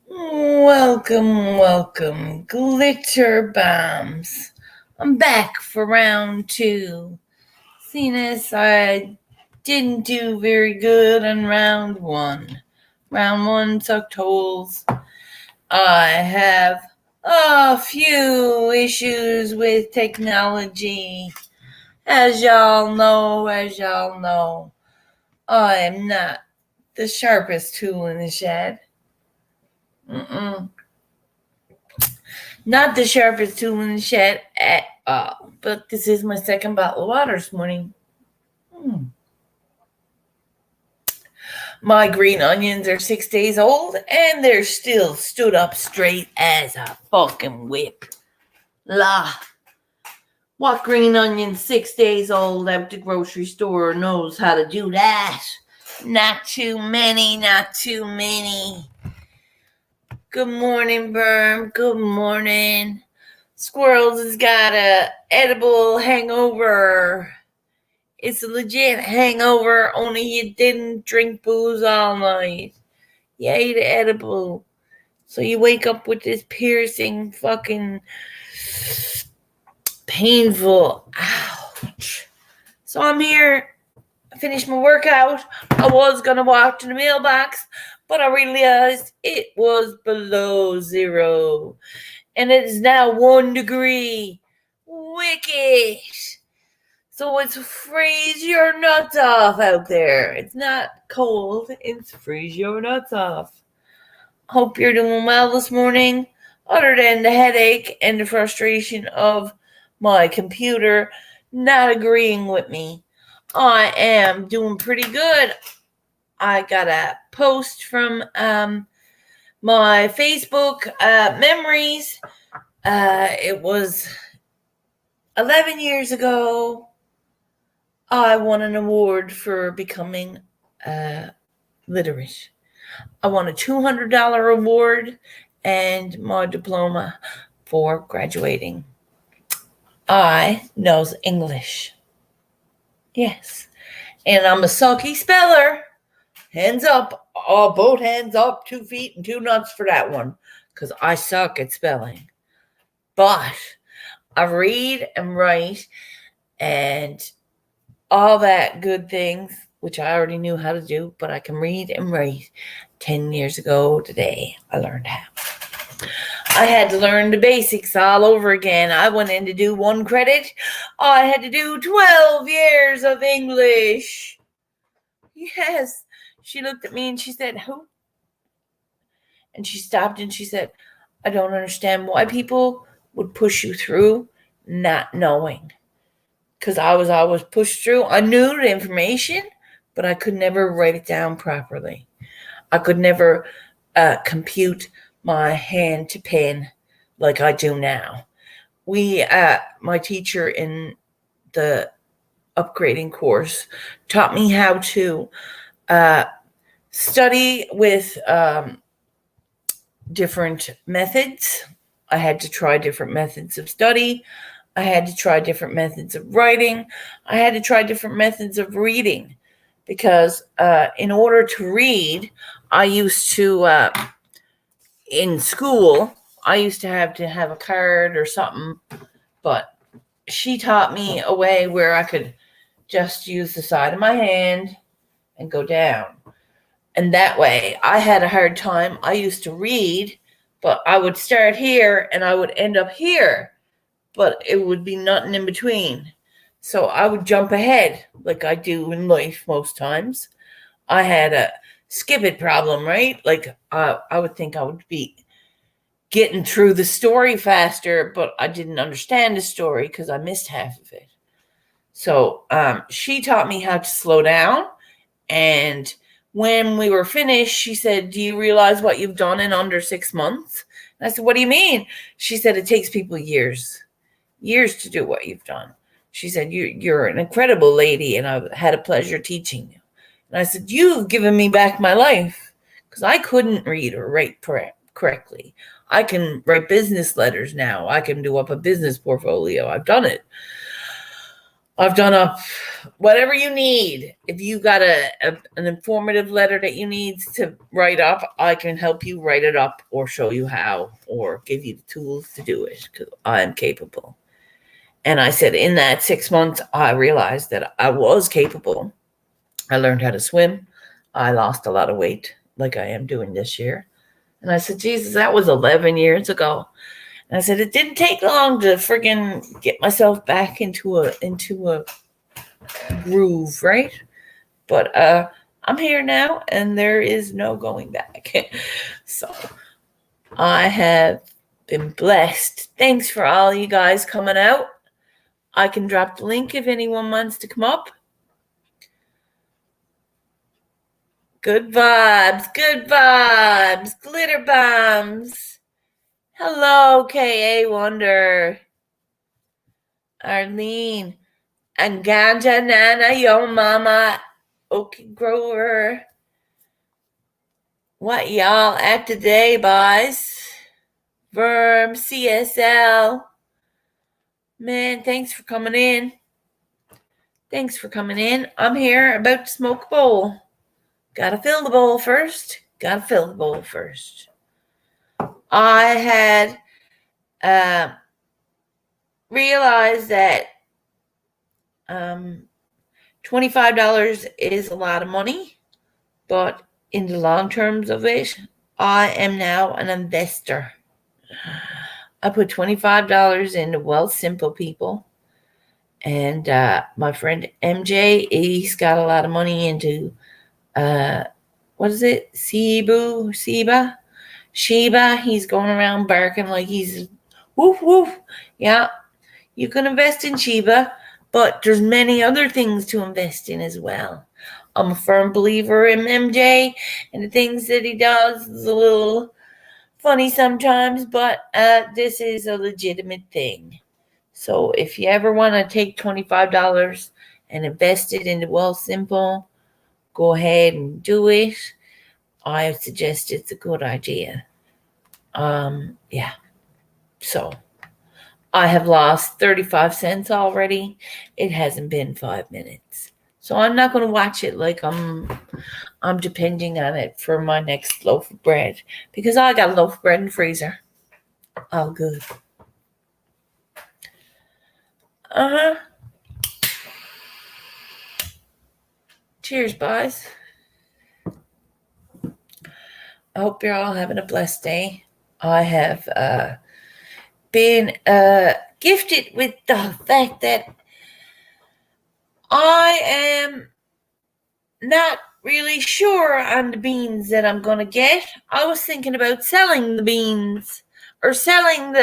Welcome, glitter bombs. I'm back for round two. Seeing as I didn't do very good on round one. Round one sucked holes. I have a few issues with technology. As y'all know, I am not the sharpest tool in the shed. Mm-mm. Not the sharpest tool in the shed at all. But this is my second bottle of water this morning. Mm. My green onions are 6 days old and they're still stood up straight as a fucking whip. La. What green onion 6 days old at the grocery store knows how to do that? Not too many. Good morning, Berm. Good morning. Squirrels has got a edible hangover. It's a legit hangover, only you didn't drink booze all night. You ate an edible. So you wake up with this piercing fucking painful ouch. So I'm here. I finished my workout. I was gonna walk to the mailbox, but I realized it was below zero. And it is now 1 degree. Wicked. So it's freeze your nuts off out there. It's not cold, it's freeze your nuts off. Hope you're doing well this morning, other than the headache and the frustration of my computer not agreeing with me. I am doing pretty good. I got a post from my Facebook memories. It was 11 years ago. I won an award for becoming literate. I won a $200 award and my diploma for graduating. I knows English. Yes. And I'm a sucky speller. Hands up. Oh, both hands up, 2 feet and 2 nuts for that one. Because I suck at spelling. But I read and write and all that good things, which I already knew how to do, but I can read and write. 10 years ago today, I learned how. I had to learn the basics all over again. I went in to do 1 credit. I had to do 12 years of English. Yes. She looked at me and she said, "Who?" And she stopped and she said, "I don't understand why people would push you through not knowing." Because I was always pushed through. I knew the information, but I could never write it down properly. I could never compute my hand to pen like I do now. My teacher in the upgrading course taught me how to study with different methods. I had to try different methods of study. I had to try different methods of writing. I had to try different methods of reading because in order to read, I used to, in school, I used to have a card or something, but she taught me a way where I could just use the side of my hand and go down. And that way, I had a hard time. I used to read, but I would start here and I would end up here, but it would be nothing in between. So I would jump ahead like I do in life most times. I had a skip it problem, right? Like I would think I would be getting through the story faster, but I didn't understand the story because I missed half of it. So she taught me how to slow down. And when we were finished, she said, "Do you realize what you've done in under 6 months?" And I said, "What do you mean?" She said, "It takes people years to do what you've done." She said, you're an incredible lady, and I've had a pleasure teaching you. And I said, "You've given me back my life," because I couldn't read or write correctly. I can write business letters now. I can do up a business portfolio. I've done it. I've done up whatever you need. If you got an informative letter that you need to write up, I can help you write it up or show you how or give you the tools to do it because I am capable. And I said in that 6 months, I realized that I was capable. I learned how to swim. I lost a lot of weight like I am doing this year. And I said, Jesus, that was 11 years ago. And I said, it didn't take long to friggin' get myself back into a groove, right? But I'm here now, and there is no going back. So I have been blessed. Thanks for all you guys coming out. I can drop the link if anyone wants to come up. Good vibes, glitter bombs. Hello, K.A. Wonder. Arlene. And Ganja Nana, Yo Mama, Okie Grover. What y'all at today, boys? Verm, CSL. Man, thanks for coming in. I'm here about to smoke a bowl. Gotta fill the bowl first. I had realized that $25 is a lot of money, but in the long terms of it, I am now an investor. I put $25 into Wealthsimple, people. And my friend MJ, he's got a lot of money into, what is it? Shiba. He's going around barking like he's woof, woof. Yeah, you can invest in Shiba, but there's many other things to invest in as well. I'm a firm believer in MJ, and the things that he does is a little funny sometimes, but this is a legitimate thing. So if you ever want to take $25 and invest it into Wealthsimple, go ahead and do it. I suggest it's a good idea. Yeah. So I have lost 35 cents already. It hasn't been 5 minutes. So I'm not going to watch it like I'm depending on it for my next loaf of bread because I got a loaf of bread in the freezer. All good. Cheers, boys. I hope you're all having a blessed day. I have been gifted with the fact that I am not really sure on the beans that I'm going to get. I was thinking about selling the beans or selling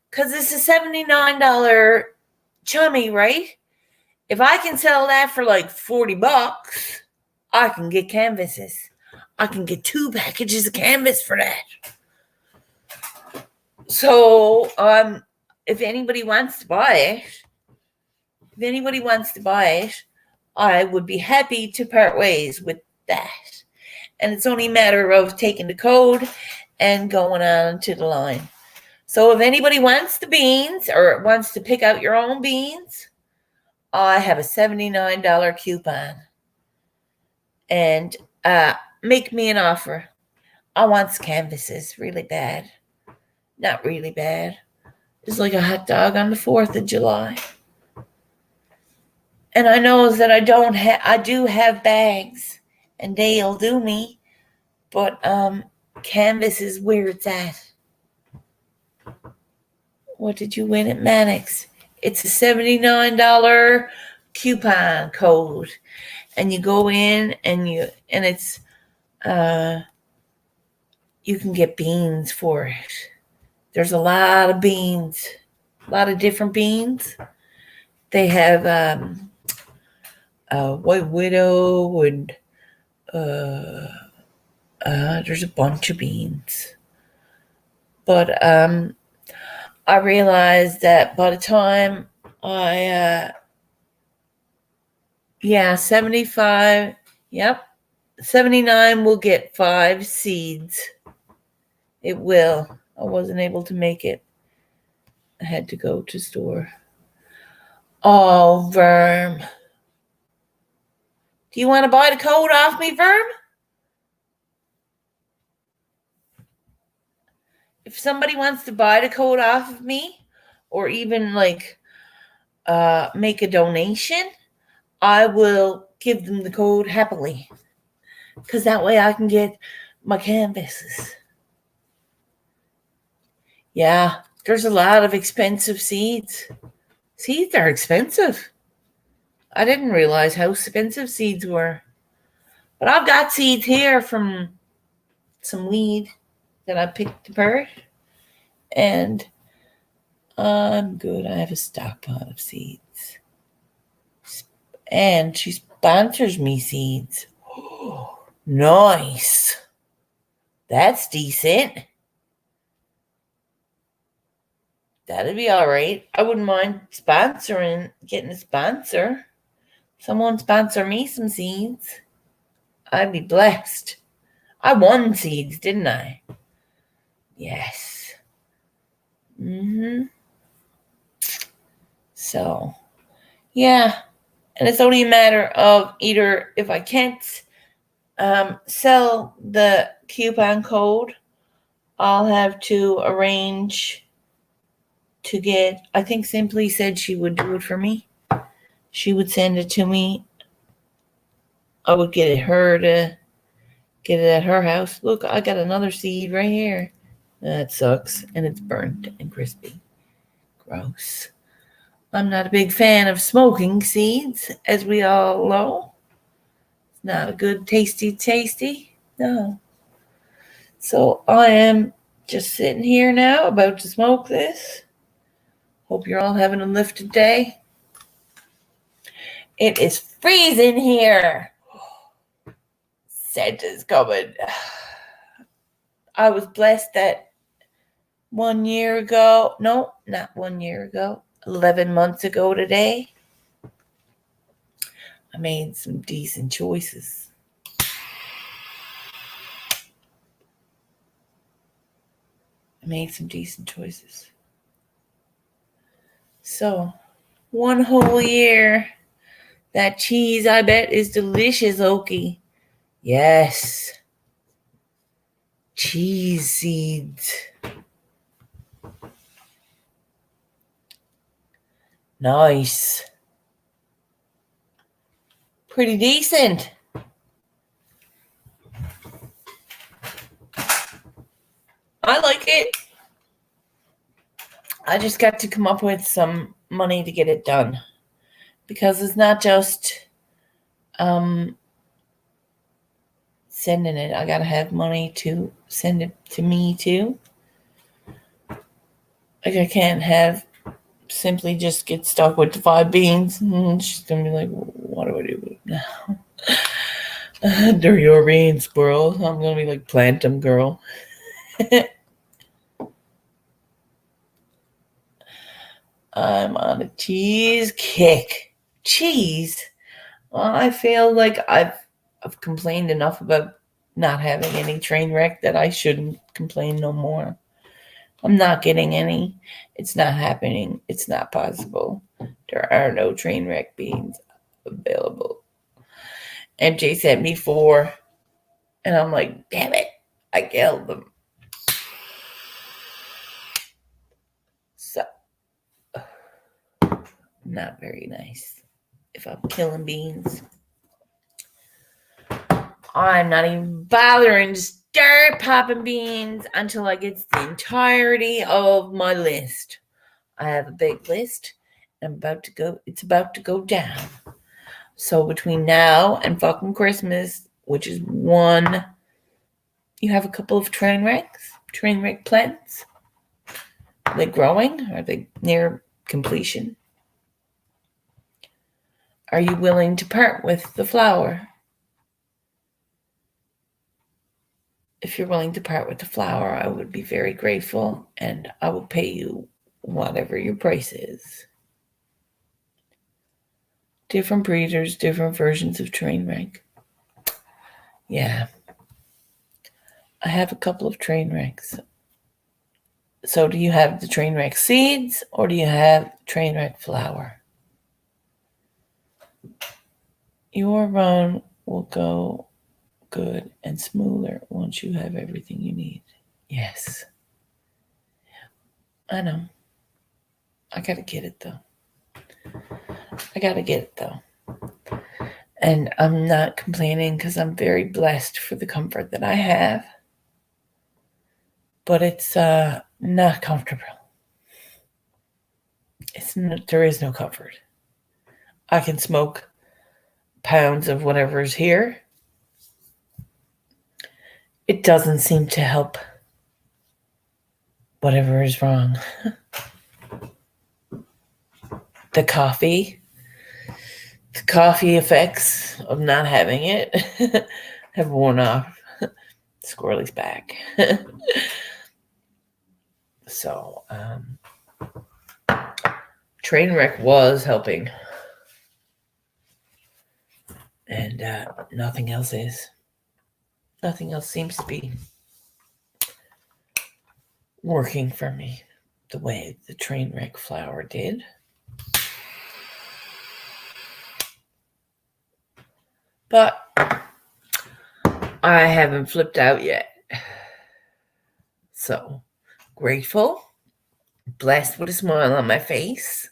because it's a $79 chummy, right? If I can sell that for like $40, I can get canvases. I can get 2 packages of canvas for that. So, if anybody wants to buy it, I would be happy to part ways with that. And it's only a matter of taking the code and going on to the line. So if anybody wants the beans or wants to pick out your own beans, I have a $79 coupon. And make me an offer. I want canvases really bad. Not really bad. It's like a hot dog on the 4th of July. And I know that I do have bags, and they'll do me, but canvas is where it's at. What did you win at Mannix? It's a $79 coupon code, and you go in and it's you can get beans for it. There's a lot of beans, a lot of different beans. They have White Widow and there's a bunch of beans. But I realized that by the time 75, 79 will get 5 seeds. It will. I wasn't able to make it. I had to go to store. Oh, Verm. Do you want to buy the code off me, Verm? If somebody wants to buy the code off of me, or even like make a donation, I will give them the code happily. Because that way I can get my canvases. Yeah, there's a lot of expensive seeds. Seeds are expensive. I didn't realize how expensive seeds were. But I've got seeds here from some weed that I picked apart. And I'm good. I have a stockpile of seeds. And she sponsors me seeds. Oh, nice. That's decent. That'd be all right. I wouldn't mind getting a sponsor. Someone sponsor me some seeds. I'd be blessed. I won seeds, didn't I? Yes. So, yeah. And it's only a matter of either if I can't sell the coupon code, I'll have to arrange to get, I think Simply said she would do it for me. She would send it to me. I would get her to get it at her house. Look, I got another seed right here. That sucks. And it's burnt and crispy. Gross. I'm not a big fan of smoking seeds, as we all know. It's not a good tasty. No. So I am just sitting here now about to smoke this. Hope you're all having a lifted day. It is freezing here. Santa's coming. I was blessed that 1 year ago, no, not 1 year ago, 11 months ago today, I made some decent choices. So, 1 whole year. That cheese, I bet, is delicious, Okie. Yes. Cheese seeds. Nice. Pretty decent. I like it. I just got to come up with some money to get it done. Because it's not just sending it. I got to have money to send it to me too. Like I can't have Simply just get stuck with the 5 beans. And she's going to be like, what do I do with them now? They're your beans, squirrel. I'm going to be like, plant them, girl. I'm on a cheese kick. Cheese? Well, I feel like I've complained enough about not having any train wreck that I shouldn't complain no more. I'm not getting any. It's not happening. It's not possible. There are no train wreck beans available. MJ sent me 4, and I'm like, damn it, I killed them. So, not very nice. If I'm killing beans, I'm not even bothering to start popping beans until I get the entirety of my list. I have a big list. It's about to go down. So between now and fucking Christmas, which is 1, you have a couple of train wreck plants. Are they growing? Are they near completion? Are you willing to part with the flour? If you're willing to part with the flour, I would be very grateful, and I will pay you whatever your price is. Different breeders, different versions of train wreck. Yeah. I have a couple of train wrecks. So do you have the train wreck seeds or do you have train wreck flour? Your run will go good and smoother once you have everything you need. Yes. I know. I gotta get it though. And I'm not complaining because I'm very blessed for the comfort that I have. But it's not comfortable. There is no comfort. I can smoke pounds of whatever's here. It doesn't seem to help whatever is wrong. The coffee effects of not having it have worn off. Squirrely's back. So, Trainwreck was helping. And nothing else is. Nothing else seems to be working for me the way the Trainwreck flower did. But I haven't flipped out yet. So grateful, blessed with a smile on my face,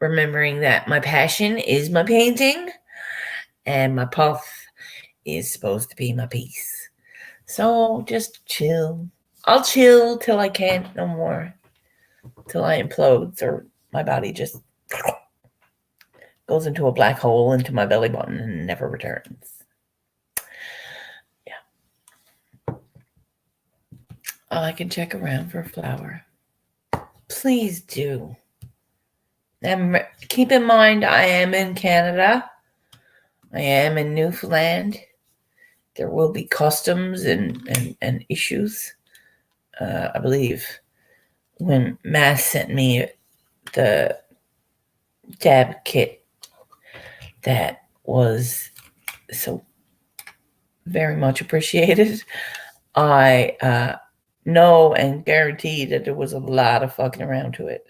remembering that my passion is my painting and my puff is supposed to be my peace. So just chill. I'll chill till I can't no more. Till I implode or my body just goes into a black hole into my belly button and never returns. Yeah. I can check around for a flower. Please do. And keep in mind, I am in Canada. I am in Newfoundland. There will be customs and issues. I believe when Mass sent me the dab kit that was so very much appreciated, I know and guarantee that there was a lot of fucking around to it.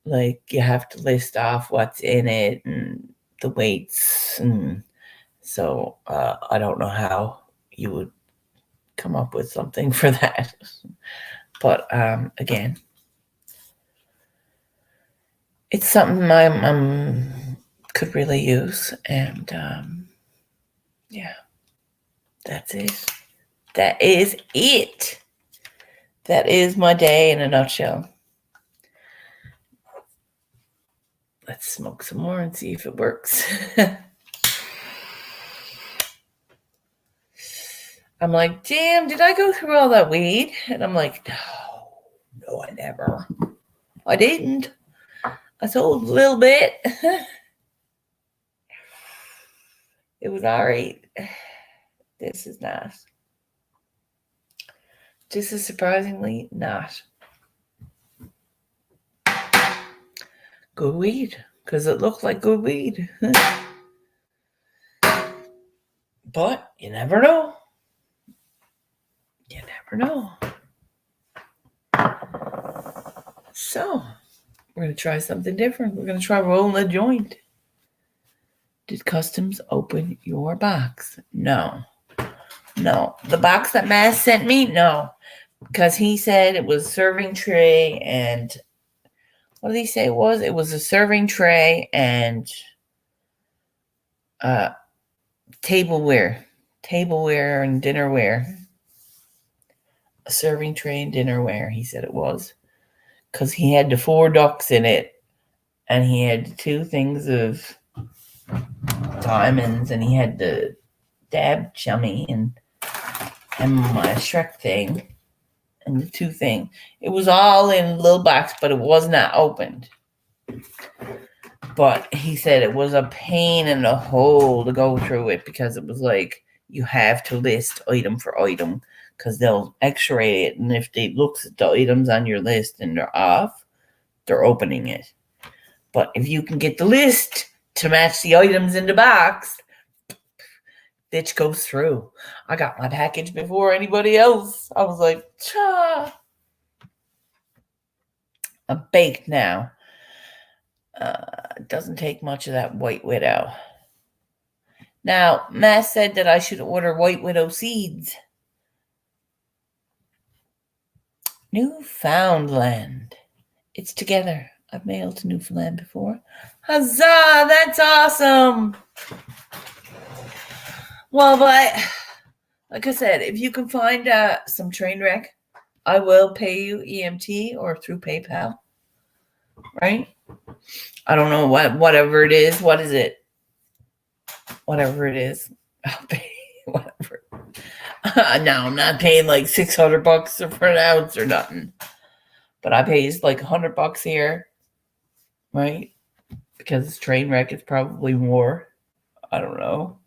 Like you have to list off what's in it and the weights, and so I don't know how you would come up with something for that. But again, it's something I could really use, and yeah, that's it. That is it. That is my day in a nutshell. Let's smoke some more and see if it works. I'm like, damn, did I go through all that weed? And I'm like, no, I never. I didn't. I sold a little bit. It was all right. This is not. This is surprisingly not good weed because it looked like good weed. But you never know. You never know. So, we're going to try something different. We're going to try rolling a joint. Did Customs open your box? No. The box that Mass sent me? No. Because he said it was serving tray and what did he say it was? It was a serving tray and tableware and dinnerware. A serving tray and dinnerware, he said it was. Because he had the 4 ducks in it and he had 2 things of diamonds and he had the dab chummy and my Shrek thing and the 2 things. It was all in a little box, but it was not opened. But he said it was a pain in the hole to go through it because it was like you have to list item for item because they'll x-ray it, and if they look at the items on your list and they're off, they're opening it. But if you can get the list to match the items in the box, bitch goes through. I got my package before anybody else. I was like, cha. I'm baked now. It doesn't take much of that white widow. Now, Matt said that I should order White Widow seeds. Newfoundland. It's together. I've mailed to Newfoundland before. Huzzah! That's awesome! Well, but like I said, if you can find some train wreck, I will pay you EMT or through PayPal. Right? I don't know whatever it is. What is it? Whatever it is. I'll pay whatever. No, I'm not paying like $600 for an ounce or nothing. But I pay like $100 here. Right? Because train wreck is probably more. I don't know.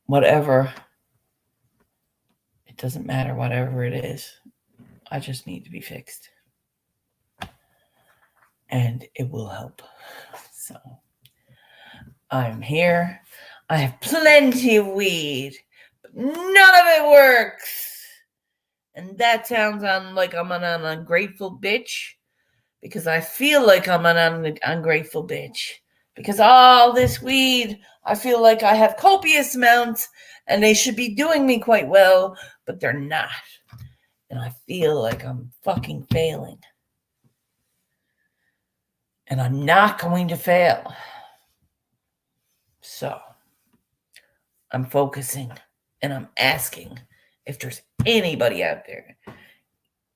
Whatever. It doesn't matter whatever it is. I just need to be fixed. And it will help. So I'm here. I have plenty of weed, but none of it works. And that sounds like I'm an ungrateful bitch, because I feel like I'm an ungrateful bitch. Because all this weed, I feel like I have copious amounts and they should be doing me quite well, but they're not. And I feel like I'm fucking failing. And I'm not going to fail. So I'm focusing and I'm asking if there's anybody out there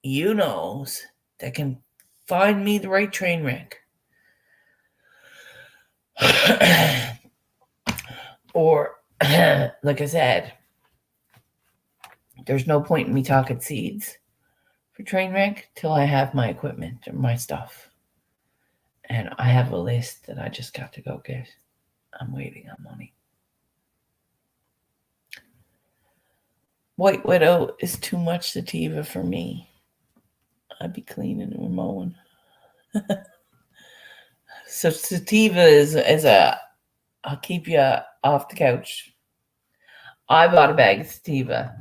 you knows that can find me the right train wreck. Or, like I said, there's no point in me talking seeds for train wreck till I have my equipment or my stuff. And I have a list that I just got to go get. I'm waiting on money. White Widow is too much sativa for me. I'd be cleaning and mowing. So sativa is I'll keep you off the couch. I bought a bag of sativa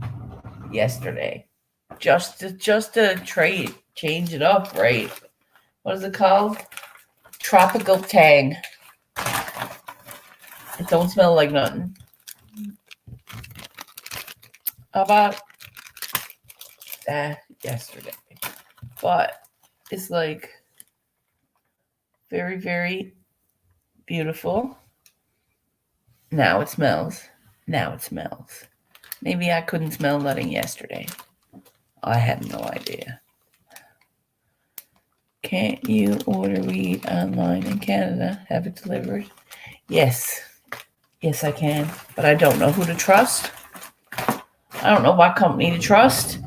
yesterday, just to change it up, right? What is it called? Tropical Tang. It don't smell like nothing. I bought that yesterday, but it's like very, very beautiful. Now it smells. Maybe I couldn't smell nothing yesterday. I have no idea. Can't you order weed online in Canada? Have it delivered? Yes, I can. But I don't know who to trust. I don't know what company to trust.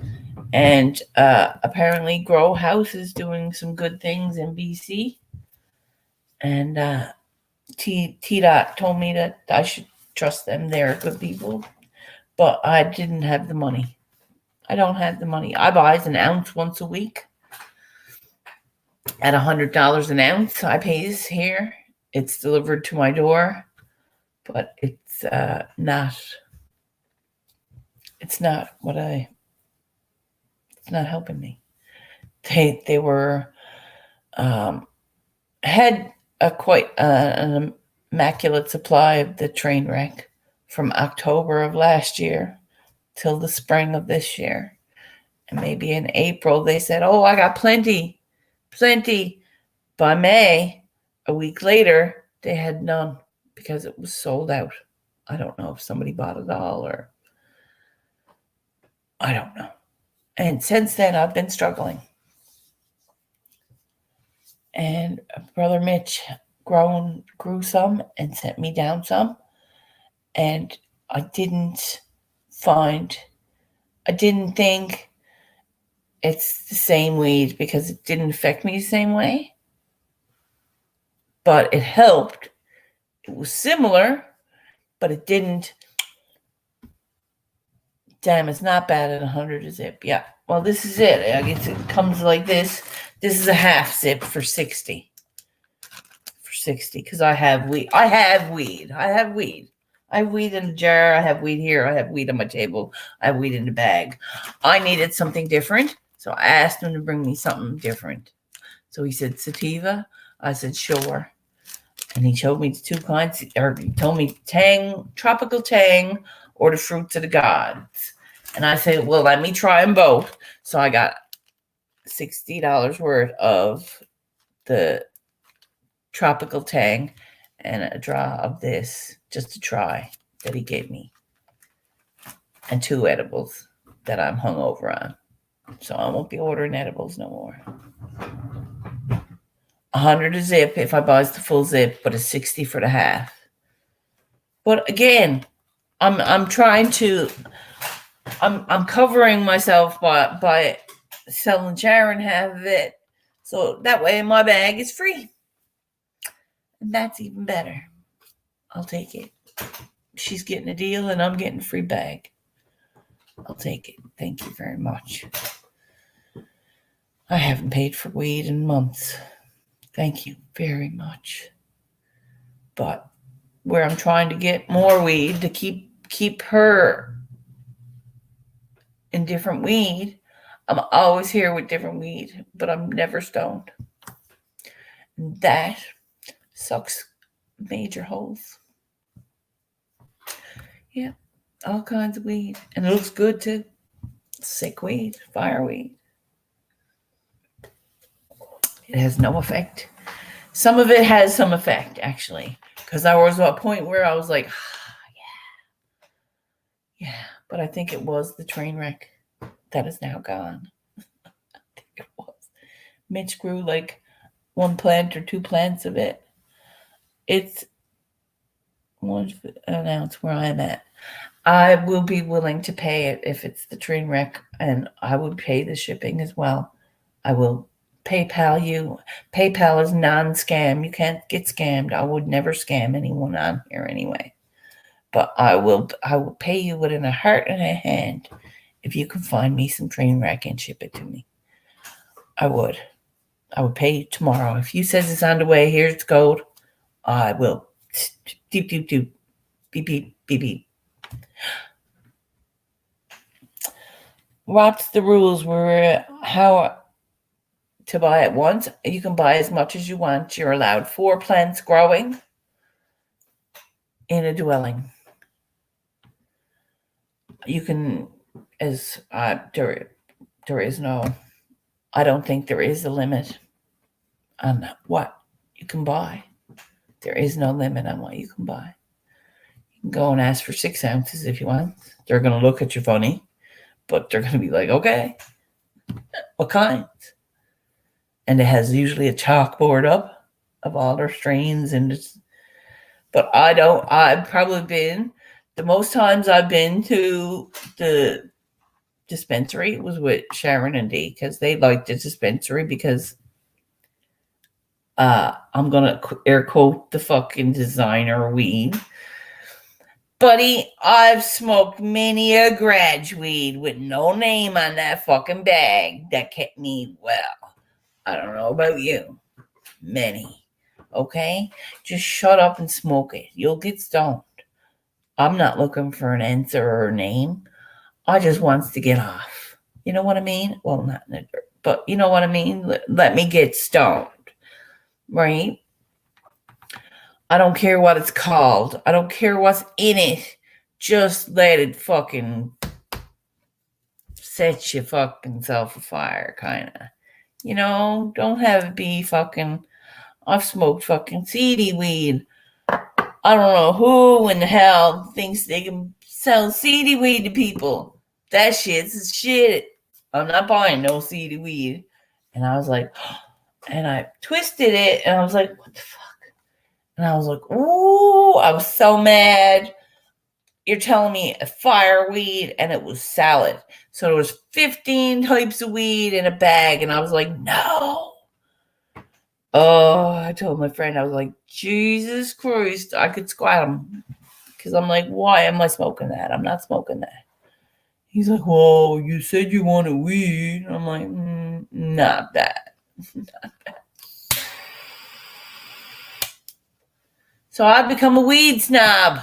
And apparently Grow House is doing some good things in BC. And T-Dot told me that I should trust them. They're good people. But I didn't have the money. I don't have the money. I buy an ounce once a week at $100 an ounce. I pays here. It's delivered to my door. But it's not it's not helping me. They were had quite an immaculate supply of the train wreck from October of last year till the spring of this year. And maybe in April they said, oh, I got plenty. By May, a week later, they had none because it was sold out. I don't know if somebody bought it all or I don't know. And since then, I've been struggling. And Brother Mitch grew some and sent me down some. And I didn't think it's the same weed because it didn't affect me the same way. But it helped. It was similar, but it didn't. Damn, it's not bad at 100 a zip. Yeah. Well, this is it. I guess it comes like this. This is a half zip for 60. Because I have weed. I have weed in a jar. I have weed here. I have weed on my table. I have weed in the bag. I needed something different. So I asked him to bring me something different. So he said, sativa. I said, sure. And he showed me the two kinds, or he told me Tang, tropical Tang, or the fruits of the gods. And I said, well, let me try them both. So I got $60 worth of the tropical Tang and a draw of this just to try that he gave me. And 2 edibles that I'm hungover on. So I won't be ordering edibles no more. 100 a zip if I buys the full zip, but it's 60 for the half. But again, I'm trying to I'm covering myself by selling Sharon half of it. So that way my bag is free. And that's even better. I'll take it. She's getting a deal and I'm getting a free bag. I'll take it. Thank you very much. I haven't paid for weed in months. Thank you very much. But where I'm trying to get more weed to keep her in different weed, I'm always here with different weed, but I'm never stoned. And that sucks major holes. Yeah, all kinds of weed. And it looks good too. Sick weed, fireweed. It has no effect. Some of it has some effect, actually. Because I was at a point where I was like, yeah. But I think it was the train wreck that is now gone. I think it was. Mitch grew like 1 plant or 2 plants of it. It's 1 ounce where I'm at. I will be willing to pay it if it's the train wreck, and I would pay the shipping as well. I will PayPal you. PayPal is non-scam. You can't get scammed. I would never scam anyone on here anyway. But I will pay you within a heart and a hand if you can find me some train wreck and ship it to me. I would pay you tomorrow. If you says it's on the way, here's the code, I will. Doop, doop, doop. Beep, beep, beep, beep. What's the rules? How to buy at once? You can buy as much as you want. You're allowed 4 plants growing in a dwelling. You can, as there is no, I don't think there is a limit on what you can buy. There is no limit on what you can buy. You can go and ask for 6 ounces if you want. They're going to look at you funny, but they're going to be like, okay, what kind? And it has usually a chalkboard up of all their strains. But I've probably been, the most times I've been to the dispensary was with Sharon and Dee because they liked the dispensary because I'm gonna air quote the fucking designer weed. Buddy, I've smoked many a grad weed with no name on that fucking bag that kept me well. I don't know about you. Many. Okay? Just shut up and smoke it. You'll get stoned. I'm not looking for an answer or a name. I just wants to get off. You know what I mean? Well, not in the dirt, but you know what I mean? Let me get stoned. Right? I don't care what it's called. I don't care what's in it. Just let it fucking set your fucking self afire, kind of. You know, don't have it be fucking, I've smoked fucking seedy weed. I don't know who in the hell thinks they can sell seedy weed to people. That shit's shit. I'm not buying no seedy weed. And I was like, and I twisted it and I was like, what the fuck? And I was like, ooh, I was so mad. You're telling me a fire weed and it was salad. So there was 15 types of weed in a bag. And I was like, no. Oh, I told my friend, I was like, Jesus Christ, I could squat him. Because I'm like, why am I smoking that? I'm not smoking that. He's like, well, you said you wanted weed. I'm like, not that. Not that. So I've become a weed snob.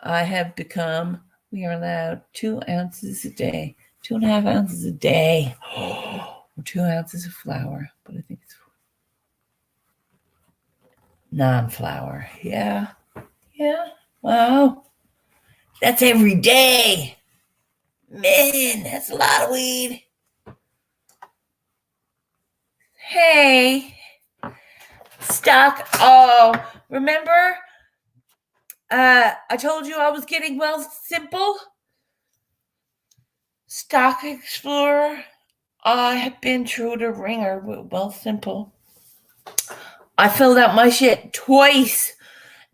I have become, we are allowed 2 ounces a day, 2.5 ounces a day, or 2 ounces of flour. But I think it's Non-flower. Yeah. Yeah. Wow. That's every day. Man, that's a lot of weed. Hey, stock. Oh, remember? I told you I was getting Wealthsimple. Stock Explorer. I have been through the ringer with Wealthsimple. I filled out my shit twice,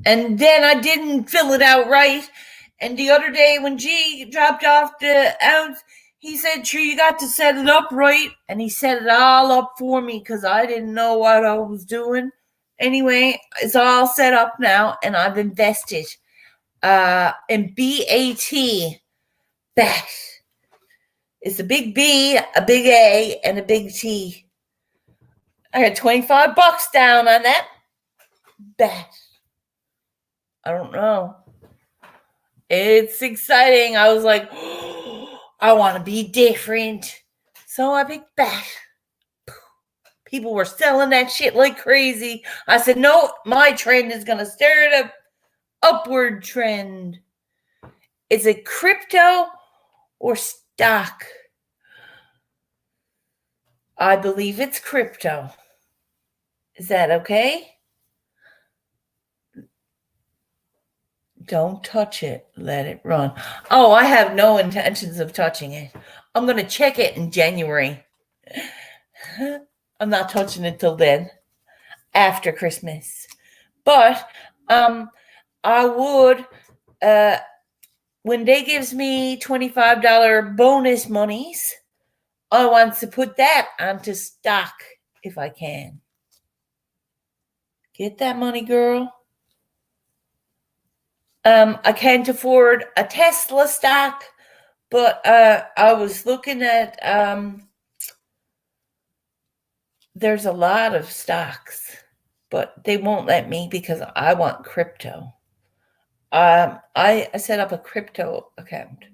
and then I didn't fill it out right. And the other day when G dropped off the ounce, he said, sure, you got to set it up right. And he set it all up for me because I didn't know what I was doing. Anyway, it's all set up now, and I've invested in BAT. BAT. It's a big B, a big A, and a big T. I got $25 down on that. BAT. I don't know. It's exciting. I was like, oh, I want to be different. So I picked BAT. People were selling that shit like crazy. I said, no, my trend is going to start an upward trend. Is it crypto or stock? I believe it's crypto. Is that okay? Don't touch it. Let it run. Oh, I have no intentions of touching it. I'm going to check it in January. I'm not touching it till then, after Christmas. But I would, when they gives me $25 bonus monies, I want to put that onto stock if I can. Get that money, girl. I can't afford a Tesla stock, but I was looking at, there's a lot of stocks, but they won't let me because I want crypto. I set up a crypto account.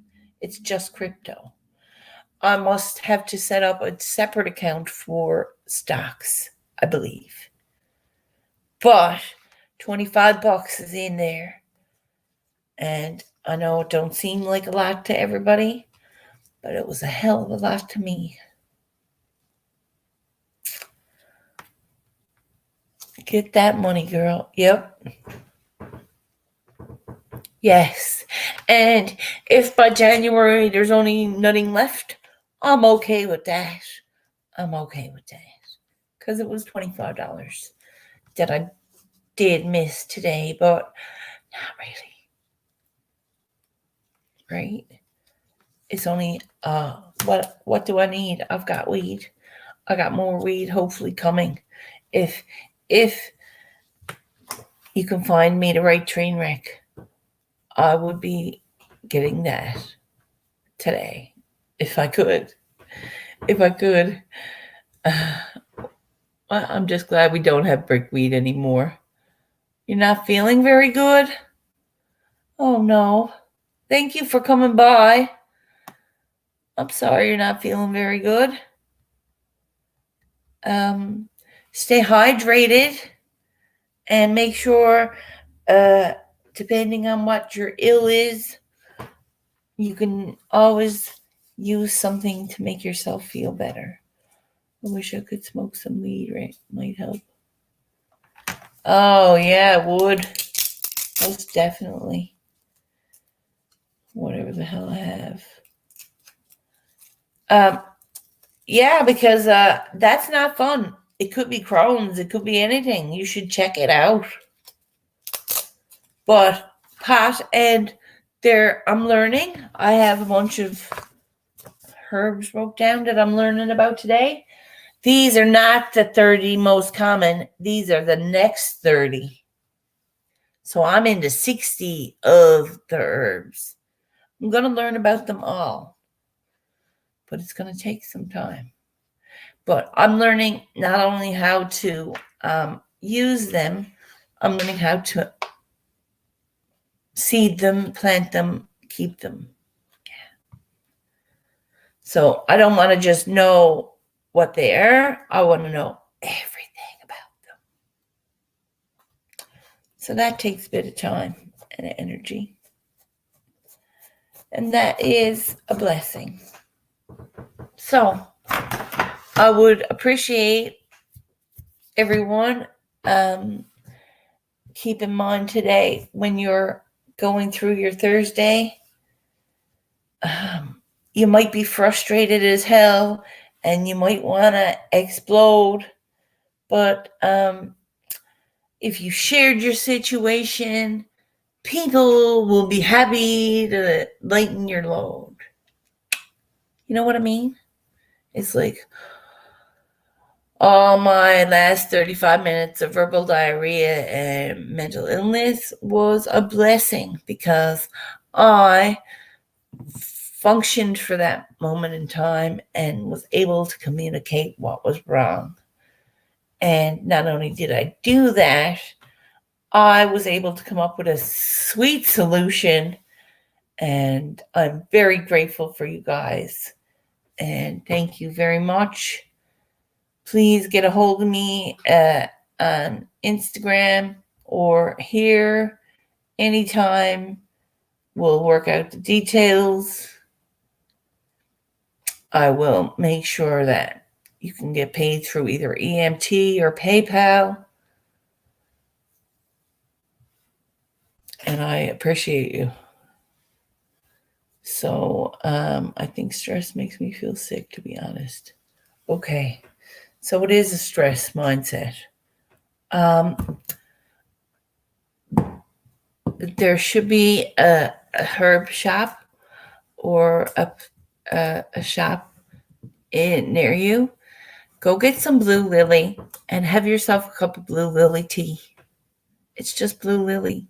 It's just crypto. I must have to set up a separate account for stocks, I believe. But $25 is in there. And I know it don't seem like a lot to everybody, but it was a hell of a lot to me. Get that money, girl. Yep. Yes. And if by January there's only nothing left, I'm okay with that. I'm okay with that. Because it was $25 that I did miss today, but not really. Right? It's only what do I need? I've got weed. I got more weed hopefully coming. If you can find me the right train wreck, I would be getting that today if I could. I'm just glad we don't have brickweed anymore. You're not feeling very good? Oh no. Thank you for coming by. I'm sorry you're not feeling very good. Stay hydrated and make sure, depending on what your ill is, you can always use something to make yourself feel better. I wish I could smoke some weed, right? Might help. Oh, yeah, it would. Most definitely. Whatever the hell I have. Yeah, because that's not fun. It could be Crohn's. It could be anything. You should check it out. But pot and I'm learning. I have a bunch of herbs broke down that I'm learning about today. These are not the 30 most common. These are the next 30. So I'm into 60 of the herbs. I'm going to learn about them all. But it's going to take some time. But I'm learning not only how to use them, I'm learning how to seed them, plant them, keep them. Yeah. So I don't want to just know what they are. I want to know everything about them. So that takes a bit of time and energy. And that is a blessing. So I would appreciate everyone, keep in mind today when you're going through your Thursday, you might be frustrated as hell and you might want to explode. But if you shared your situation, people will be happy to lighten your load. You know what I mean? It's like, all my last 35 minutes of verbal diarrhea and mental illness was a blessing because I functioned for that moment in time and was able to communicate what was wrong. And not only did I do that, I was able to come up with a sweet solution. And I'm very grateful for you guys. And thank you very much. Please get a hold of me on Instagram or here anytime. We'll work out the details. I will make sure that you can get paid through either EMT or PayPal. And I appreciate you. So I think stress makes me feel sick, to be honest. Okay. So it is a stress mindset. There should be a herb shop or a shop near you. Go get some blue lily and have yourself a cup of blue lily tea. It's just blue lily.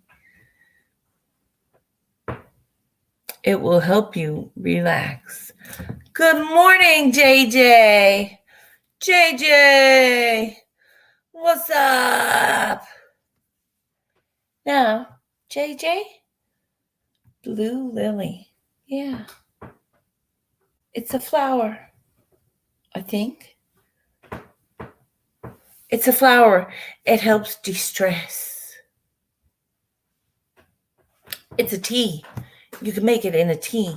It will help you relax. Good morning, JJ. JJ, what's up? Now, JJ, blue lily. Yeah. It's a flower, I think. It's a flower. It helps de-stress. It's a tea. You can make it in a tea.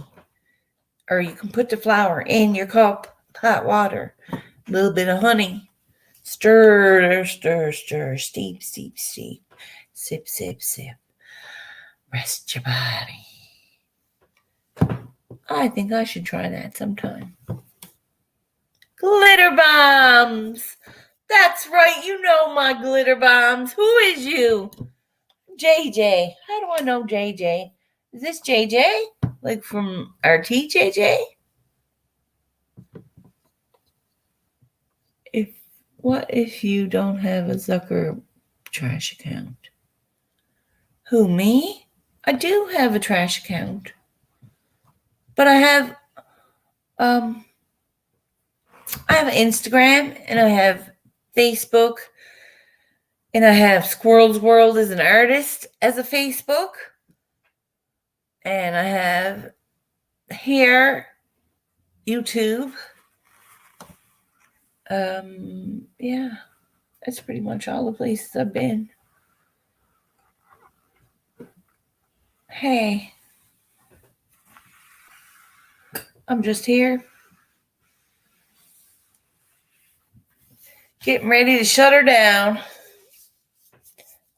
Or you can put the flower in your cup, hot water, a little bit of honey. Stir, stir, stir, steep, steep, steep. Sip, sip, sip. Rest your body. I think I should try that sometime. Glitter bombs. That's right. You know my glitter bombs. Who is you? JJ. How do I know JJ? Is this JJ? Like from RT JJ? What if you don't have a Zucker trash account? Who, me? I do have a trash account. But I have Instagram and I have Facebook and I have Squirrel's World as an artist as a Facebook. And I have here YouTube. Yeah, that's pretty much all the places I've been. Hey, I'm just here getting ready to shut her down.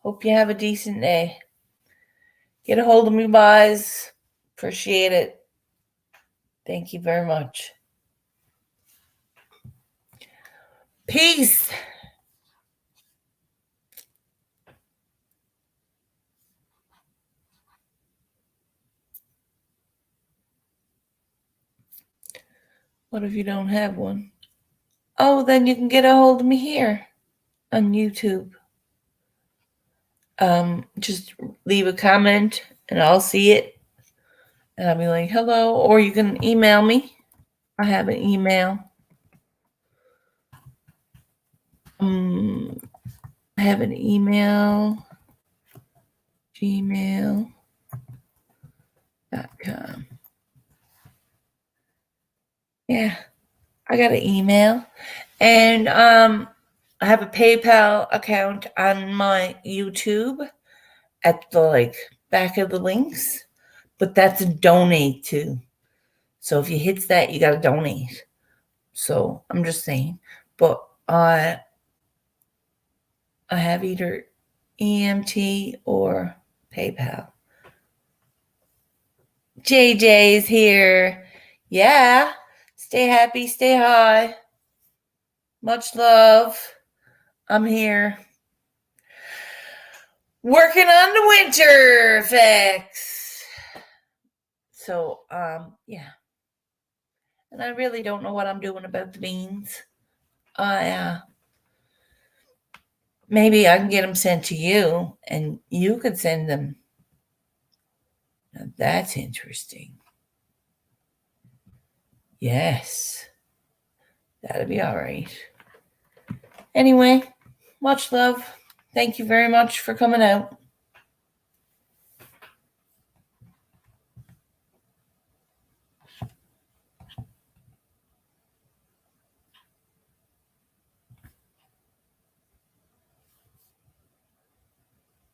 Hope you have a decent day. Get a hold of me, guys. Appreciate it. Thank you very much. Peace. What if you don't have one? Oh, then you can get a hold of me here on YouTube. Just leave a comment and I'll see it. And I'll be like, hello. Or you can email me. I have an email. I have an email. Gmail.com. Yeah, I got an email. And I have a PayPal account on my YouTube. at the back of the links, but that's a donate to. So if you hit that, you got to donate. So I'm just saying, but I have either EMT or PayPal. JJ's here. Yeah. Stay happy, stay high. Much love. I'm here. Working on the winter effects. So, yeah. And I really don't know what I'm doing about the beans. Maybe I can get them sent to you and you could send them. Now that's interesting. Yes. That'll be all right. Anyway, much love. Thank you very much for coming out.